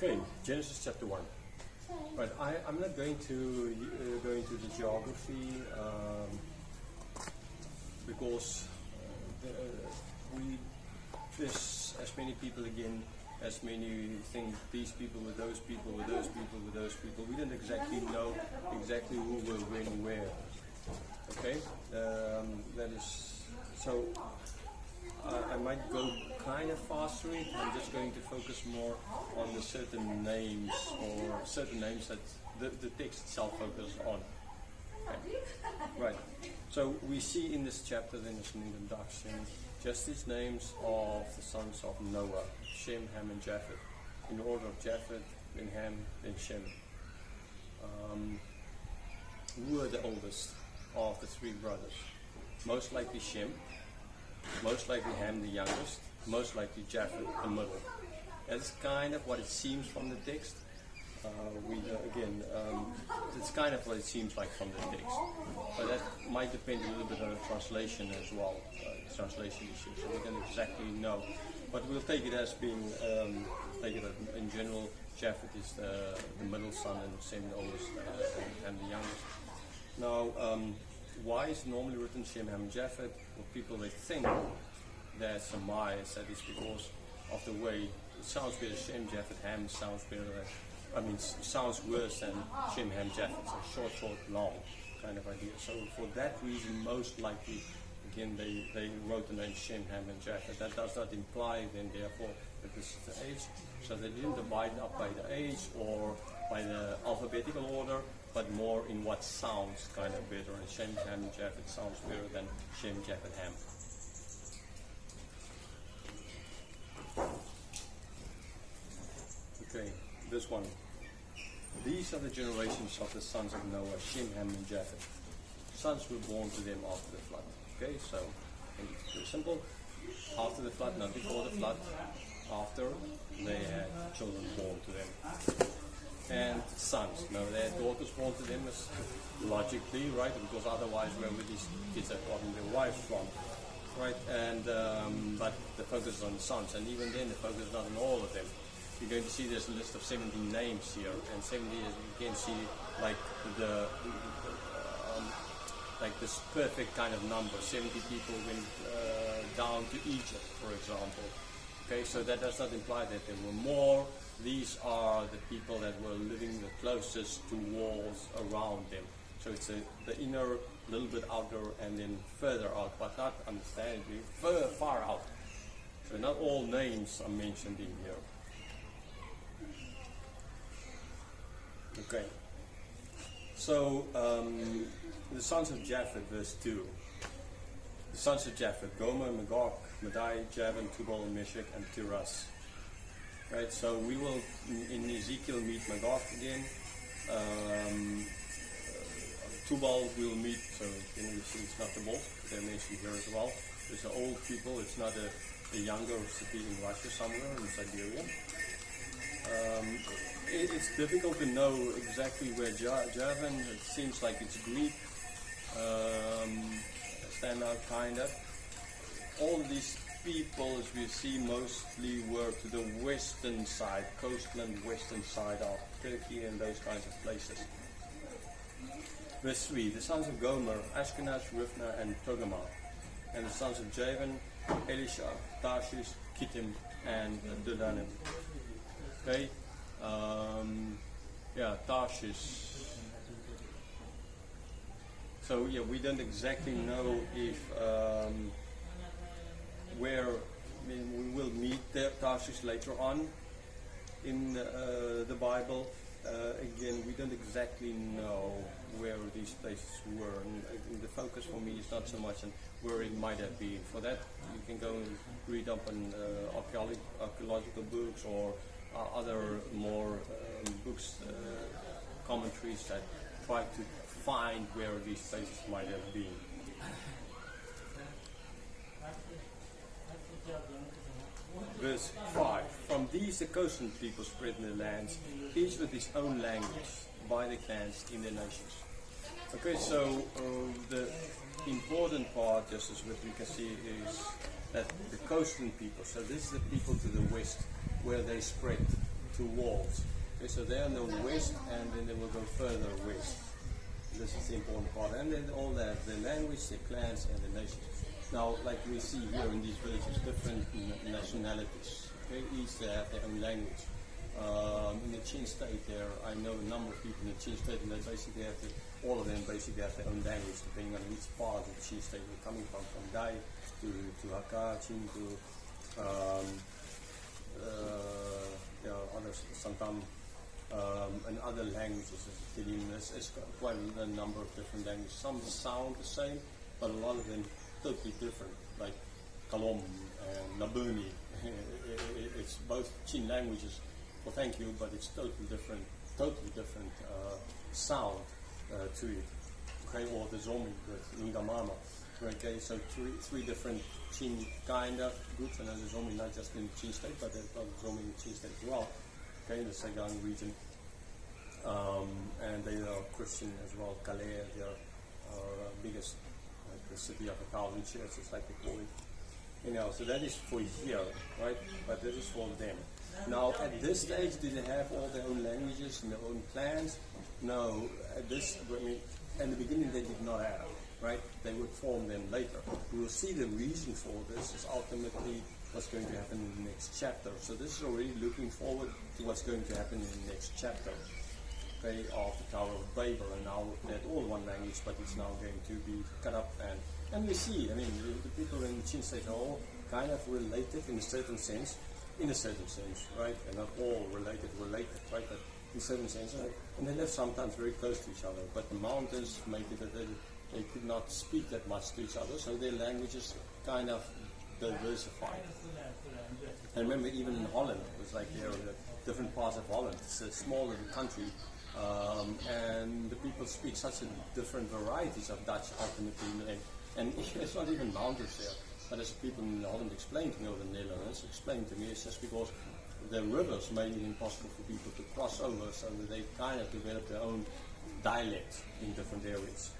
Okay, Genesis chapter 1. But I'm not going to go into the geography because there's as many people again, as many things, these people with those people, with those people, with those people. We don't exactly know exactly who were when, where. Okay, that is so. I might go kind of fast through it. I'm just going to focus more on the certain names or certain names that the text itself focuses on. Okay. Right. So we see in this chapter, then as an introduction, just these names of the sons of Noah: Shem, Ham, and Japhet. In the order of Japhet, then Ham, then Shem. Who were the oldest of the three brothers? Most likely Shem. Most likely Ham, the youngest. Most likely Japhet, the middle. That's kind of what it seems from the text. It's kind of what it seems like from the text. But that might depend a little bit on the translation as well. Translation issue. So we don't exactly know. But we'll take it as being, in general, Japhet is the middle son and Shem the oldest and the youngest. Now, why is it normally written Shem, Ham, and Japhet? Well, people they think that surmise that it's because of the way it sounds better. Shem, Japhet, Ham sounds better. Sounds worse than Shem, Ham, Japhet. So short, long kind of idea. So for that reason, most likely, again, they wrote the name Shem, Ham, and Japhet. That does not imply then, therefore, that this is the age. So they didn't divide up by the age or by the alphabetical order, but more in what sounds kind of better. And Shem, Ham, and Japhet sounds better than Shem, Japhet, Ham. Okay, this one. These are the generations of the sons of Noah: Shem, Ham, and Japhet. Sons were born to them after the flood. Okay, so I think it's very simple. After the flood, not before the flood. After they had children born to them. And sons. Now they had daughters born to them, as logically, right? Because otherwise, where would these kids have gotten their wives from, right? And but the focus is on the sons, and even then, the focus is not on all of them. You're going to see there's a list of 17 names here, and 70, as you can see, like like this perfect kind of number. 70 people went down to Egypt, for example. Okay, so that does not imply that there were more. These are the people that were living the closest to walls around them. So it's the inner, little bit outer, and then further out, but not understandably far out. So not all names are mentioned in here. Okay. So the sons of Japhet, verse 2. The sons of Japhet: Gomer, Magog, Madai, Javan, Tubal, Meshach, and Tiras. Right, so we will in Ezekiel meet Magog again. Tubal will meet, so you see it's not the bold, they're mentioned here as well. It's the old people, it's not a younger city in Russia somewhere, in Siberia. It's difficult to know exactly where Javan, it seems like it's Greek, stand out kind of. All of these people, as we see, mostly were to the western side, coastland western side of Turkey and those kinds of places. Verse 3, the sons of Gomer: Ashkenaz, Rivna, and Togarmah. And the sons of Javan: Elisha, Tarshish, Kittim, and Dodanim. Okay, Tarshish. So we don't exactly know if we will meet Tarshish later on in the Bible. Again, we don't exactly know where these places were. And the focus for me is not so much on where it might have been. For that, you can go and read up on archaeological books or other more books, commentaries that try to find where these places might have been. Verse 5. From these the coastland people spread in the lands, each with his own language, by the clans in their nations. Okay, so the important part, just as what we can see, is that the coastland people, so this is the people to the west, where they spread. two walls. Okay, so they're in the west, and then they will go further west. This is the important part. And then all that, the language, the clans, and the nations. Now, like we see here in these villages, different nationalities. Okay, each they have their own language. In the Chin state there, I know a number of people in the Chin state, and they basically have all of them basically have their own language, depending on which part of the Chin state they're coming from Dai to Hakka, Chin to others, sometimes and other languages. There's quite a number of different languages. Some sound the same, but a lot of them totally different, like Kalom and Nabuni. It's both Chin languages. Well, thank you, but it's totally different sound to it. Okay, or the Zombie with Nungamama. Okay, so three different Chin kind of groups, and there's Zombie not just in the Chin state, but there's other Zombie in the Chin state as well. Okay, in the Saigon region, and they are Christian as well. Calais, they are biggest, like the city of 1,000 churches, like they call it. You know, so that is for here, right? But this is for them. Now, at this stage, did they have all their own languages and their own clans? No. At this, in the beginning, they did not have, right? They would form them later. We will see the reason for this is ultimately what's going to happen in the next chapter. So this is already looking forward to what's going to happen in the next chapter. Okay, of the Tower of Babel, and now they had all one language, but it's now going to be cut up, and we see, I mean, the people in the Chin state are all kind of related in a certain sense, right? And not all related, right? But in a certain sense, and they live sometimes very close to each other. But the mountains make it that they could not speak that much to each other, so their languages kind of diversified. And remember, even in Holland, it was like there are different parts of Holland. It's a small little country. And the people speak such a different varieties of Dutch ultimately, and it's not even mountains there. But as people in Holland explained to me, or the Netherlands explained to me, it's just because the rivers made it impossible for people to cross over, so that they kind of developed their own dialect in different areas.